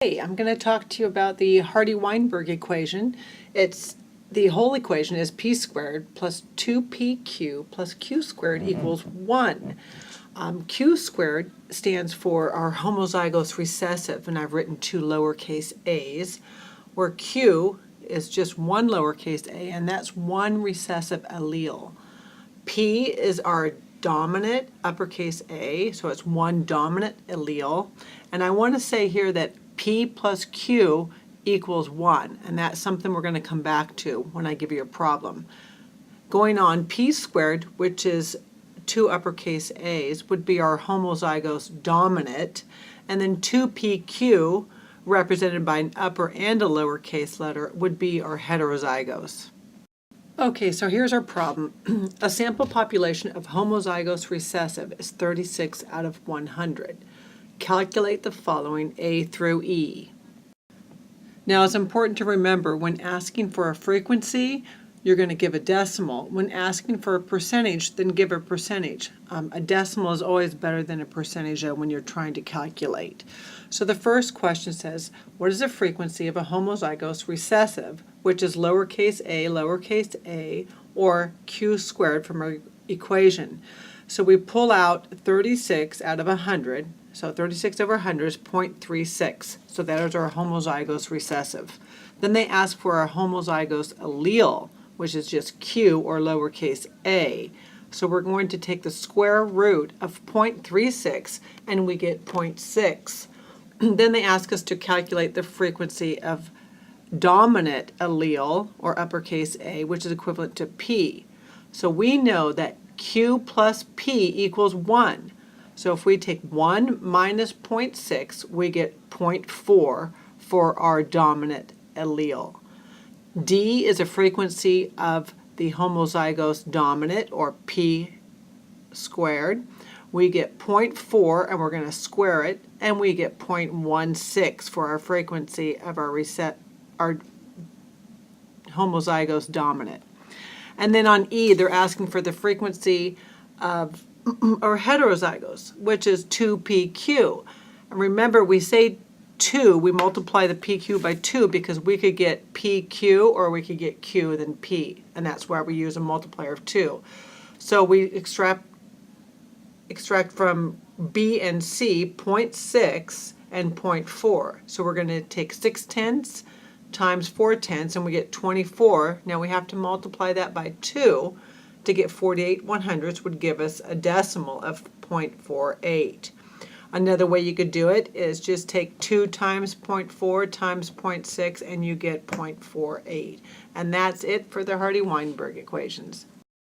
Hey, I'm going to talk to you about the Hardy-Weinberg equation. The whole equation is p squared plus 2pq plus q squared equals 1. Q squared stands for our homozygous recessive, and I've written two lowercase a's, where q is just one lowercase a, and that's one recessive allele. P is our dominant uppercase A, so it's one dominant allele. And I want to say here that P plus Q equals 1, and that's something we're going to come back to when I give you a problem. Going on, P squared, which is two uppercase A's, would be our homozygous dominant, and then 2PQ, represented by an upper and a lowercase letter, would be our heterozygous. Okay, so here's our problem. A sample population of homozygous recessive is 36 out of 100. Calculate the following A through E. Now, it's important to remember when asking for a frequency, you're going to give a decimal. When asking for a percentage, then give a percentage. A decimal is always better than a percentage when you're trying to calculate. So the first question says, what is the frequency of a homozygous recessive, which is lowercase a, or q squared from our equation? So we pull out 36 out of 100. So 36 over 100 is 0.36. So that is our homozygous recessive. Then they ask for our homozygous allele, which is just q or lowercase a. So we're going to take the square root of 0.36 and we get 0.6. Then they ask us to calculate the frequency of dominant allele, or uppercase A, which is equivalent to P. So we know that Q plus P equals 1. So if we take 1 minus 0.6, we get 0.4 for our dominant allele. D is a frequency of the homozygous dominant, or P squared. We get 0.4, and we're going to square it, and we get 0.16 for our frequency of our homozygous dominant. And then on E, they're asking for the frequency of our heterozygous, which is 2PQ. And remember, we say 2, we multiply the PQ by 2 because we could get PQ or we could get Q then P, and that's why we use a multiplier of 2. So we extract from B and C 0.6 and 0.4. So we're going to take 6/10 times 4/10, and we get 24. Now we have to multiply that by 2 to get 48/100ths, would give us a decimal of 0.48. Another way you could do it is just take 2 times 0.4 times 0.6 and you get 0.48. And that's it for the Hardy-Weinberg equations.